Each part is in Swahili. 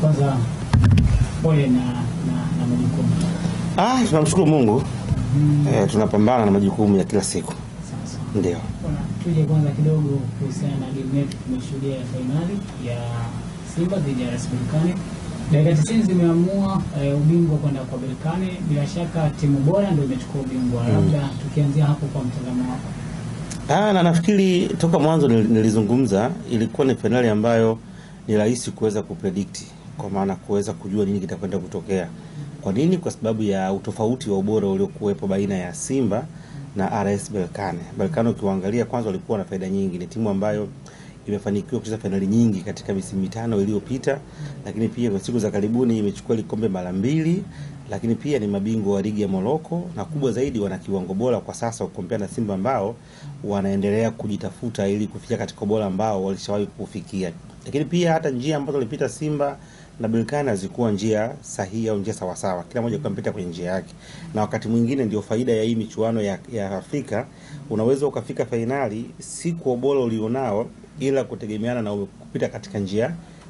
Kwanza pole na majukumu. Tunamshukuru Mungu. Tunapambana na majukumu ya kila siku. Sasa. Ndio. Tuje kwanza kidogo kuhusiana na game yetu. Tumeshuhudia finali ya Simba dhidi ya RS Berkane. Dakika 90 zimeamua ubingwa kwenda kwa Berkane. Bila shaka timu bora ndio imechukua ubingwa. Labda tukianzia hapo kwa mtazamo wako. Na nafikiri toka mwanzo nilizungumza, ilikuwa ni finali ambayo ni rahisi kuweza kupredict, kwa maana kuweza kujua nini kitakwenda kutokea. Kwa nini? Kwa sababu ya utofauti wa ubora uliokuwepo baina ya Simba na RS Berkane. Berkane ukiangalia kwanza walikuwa na faida nyingi, ni timu ambayo imefanikiwa kucheza finali nyingi katika misimu mitano iliyopita, lakini pia kwa siku za karibuni imechukua kombe mara 2, lakini pia ni mabingwa wa ligi ya Morocco, na kubwa zaidi wana kiwango bora kwa sasa ukompea na Simba ambao wanaendelea kujitafuta ili kufikia katika ubora ambao walishawahi kufikia. Lakini pia hata njia ambazo walipita Simba na Berkane hazikuwa njia sahihi au njia sawa sawa, kila mmoja kampita kwenye njia yake. Na wakati mwingine ndio faida ya hii michuano ya Afrika, unaweza ukafika finali si kwa ubora ulionao, ila kutegemeana na kupita katika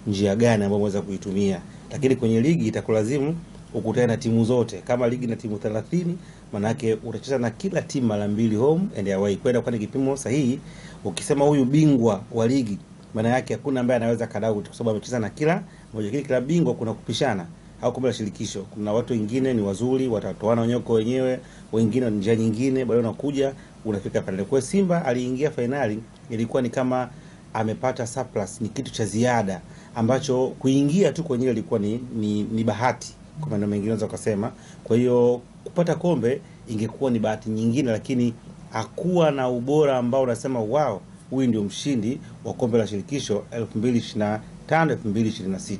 njia gani ambayo unaweza kuitumia. Lakini kwenye ligi itakulazimu ukutane na timu zote. Kama ligi na timu 30, maana yake utacheza na kila timu mara 2 home and away, kwenda kwa kipimo sahihi. Ukisema huyu bingwa wa ligi, maana yake hakuna ambaye anaweza kadau, kwa sababu amecheza na kila mmoja. Kila bingwa kuna kupishana au kombe la shirikisho, kuna watu wengine ni wazuri, watatoana wenyewe kwa wenyewe, wengine ni njia nyingine, bado unakuja unafika pale. Kwa Simba aliingia finali ilikuwa ni kama amepata surplus, ni kitu cha ziada ambacho kuingia tu kwenyewe ilikuwa ni bahati, kwa maana mengine unaweza kusema. Kwa hiyo kupata kombe ingekuwa ni bahati nyingine, lakini hakuwa na ubora ambao unasema wow, huyu ndio mshindi wa kombe la shirikisho 2025 2026.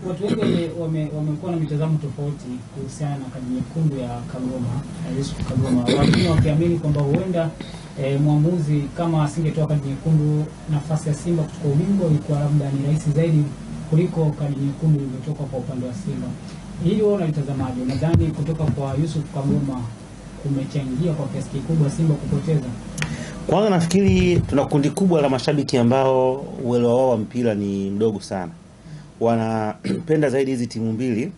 Watu wengi wamekuwa na mitazamo tofauti kuhusiana na kadi nyekundu ya Kagoma, Yusuf Kagoma. Wengine wakiamini kwamba huenda mwamuzi kama asingetoa kadi nyekundu, nafasi ya Simba kuchukua ubingwa ilikuwa labda ni rahisi zaidi kuliko kadi nyekundu iliyotoka kwa upande wa Simba. Hili wewe unalitazamaje? Nadhani kutoka kwa Yusuf Kagoma kumechangia kwa kiasi kikubwa Simba kupoteza. Kwanza nafikiri tuna kundi kubwa la mashabiki ambao uelewa wao wa mpira ni mdogo sana. Wanapenda zaidi hizi timu mbili,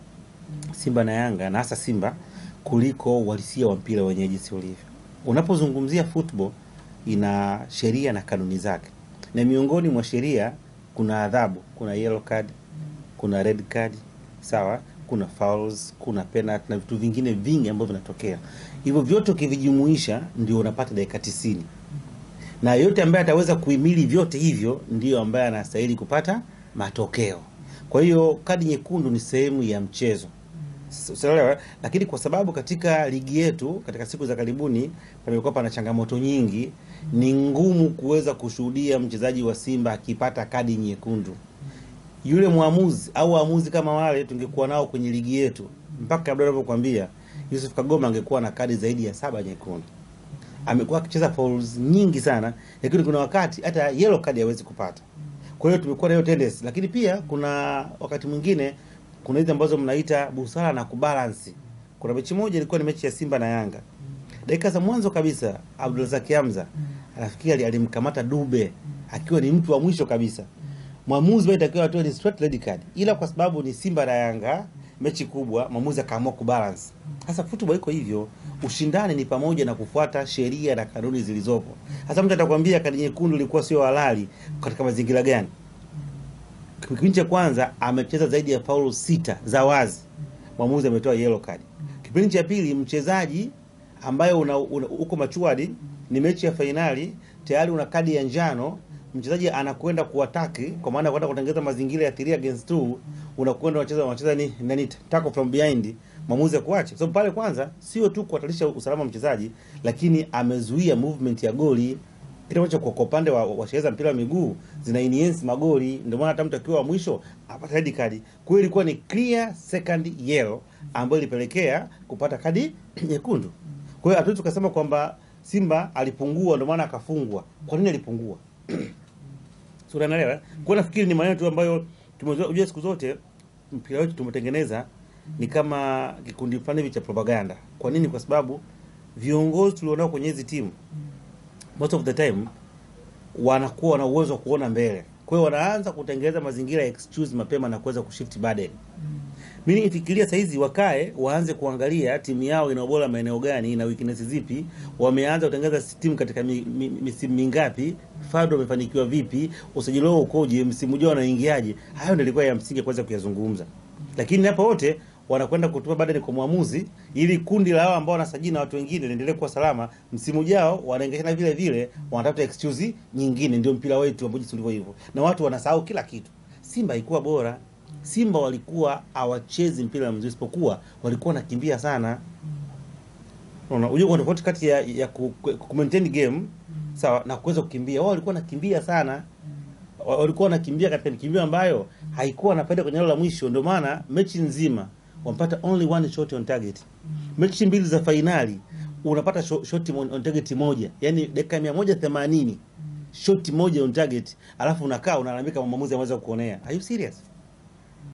Simba na Yanga, na hasa Simba, kuliko uhalisia wa mpira wenyewe jinsi ulivyo. Unapozungumzia football ina sheria na kanuni zake. Na miongoni mwa sheria kuna adhabu, kuna yellow card, kuna red card, sawa, kuna fouls, kuna penalty na vitu vingine vingi ambavyo vinatokea. Hivyo vyote ukivijumuisha ndio unapata dakika 90. Na yote ambaye ataweza kuhimili vyote hivyo ndio ambaye anastahili kupata matokeo. Kwa hiyo kadi nyekundu ni sehemu ya mchezo. Unaelewa? Lakini kwa sababu katika ligi yetu katika siku za karibuni pamekuwa pana changamoto nyingi, ni ngumu kuweza kushuhudia mchezaji wa Simba akipata kadi nyekundu. Yule muamuzi au waamuzi kama wale tungekuwa nao kwenye ligi yetu, mpaka kabla ninapokuambia Yusuf Kagoma angekuwa na kadi zaidi ya 7 nyekundu. Amekuwa akicheza fouls nyingi sana, lakini kuna wakati hata yellow card hawezi kupata. Kwa hiyo tumekuwa na hiyo tendency, lakini pia kuna wakati mwingine kuna hizo ambazo mnaita busara na kubalance. Kuna mechi moja ilikuwa ni mechi ya Simba na Yanga. Dakika za mwanzo kabisa Abdulrazak Hamza anafikiri alimkamata Dube akiwa ni mtu wa mwisho kabisa. Mwamuzi wao itakiwa atoe ni straight red card, ila kwa sababu ni Simba na Yanga mechi kubwa, mwamuzi akaamua kubalance. Sasa football iko hivyo, ushindani ni pamoja na kufuata sheria na kanuni zilizopo. Sasa mtu atakwambia kadi nyekundu ilikuwa sio halali katika mazingira gani? Kipindi cha kwanza amecheza zaidi ya foul 6 za wazi, mwamuzi ametoa yellow card. Kipindi cha pili mchezaji ambaye uko machuadi, ni mechi ya finali, tayari una kadi ya njano, mchezaji anakwenda kuataki, kwa maana kwenda kutengeneza mazingira ya 3 against 2, unakwenda unacheza nani tackle from behind, mwamuzi akuache. So pale kwanza sio tu kuhatarisha usalama mchezaji, lakini amezuia movement ya goli. Kile ambacho kwa upande wa sheria za mpira wa miguu zina enhance magoli, ndio maana hata mtu akiwa wa mwisho apata red card. Kwa hiyo ilikuwa ni clear second yellow ambayo ilipelekea kupata kadi nyekundu. Kwa hiyo hatuwezi tukasema kwamba Simba alipungua ndio maana akafungwa. Kwa nini alipungua? Sura naelewa. Kwa nafikiri ni maneno tu ambayo tumejua siku zote mpira wetu tumetengeneza ni kama kikundi fulani hivi cha propaganda. Kwa nini? Kwa sababu viongozi tulionao kwenye hizi timu most of the time wanakuwa na uwezo wa kuona mbele. Kwa Kwa hiyo wanaanza kutengeneza mazingira ya excuse mapema na kuweza kushift burden. Mimi nifikiria sasa hizi wakae waanze kuangalia timu yao ina ubora maeneo gani na weakness zipi, wameanza kutengeneza timu katika misimu mingapi, Fado wamefanikiwa vipi, usajili wao ukoje, msimu ujao wanaingiaje. Hayo ndio ilikuwa ya msingi kwanza kuyazungumza. Lakini hapa wote wanakwenda kutupa burden kwa muamuzi ili kundi la hao ambao wanasajili na watu wengine liendelee kuwa salama. Msimu ujao wanaendelea vile vile, wanatafuta excuse nyingine. Ndio mpira wetu ambao jinsi ulivyo hivyo. Na watu wanasahau kila kitu. Simba haikuwa bora. Simba walikuwa hawachezi mpira mzuri, isipokuwa walikuwa wanakimbia sana. Unajua kuna tofauti kati ya ku maintain game sawa na kuweza kukimbia. Wao walikuwa wanakimbia sana. Walikuwa wanakimbia katika mikimbio ambayo haikuwa napenda kwenye eneo la mwisho. Ndio maana mechi nzima wampata only one shot on target. Mechi mbili za finali unapata shot on target moja. Yaani dakika 180 shot moja on target, alafu unakaa unalalamika mwamuzi anaweza kukuonea. Are you serious?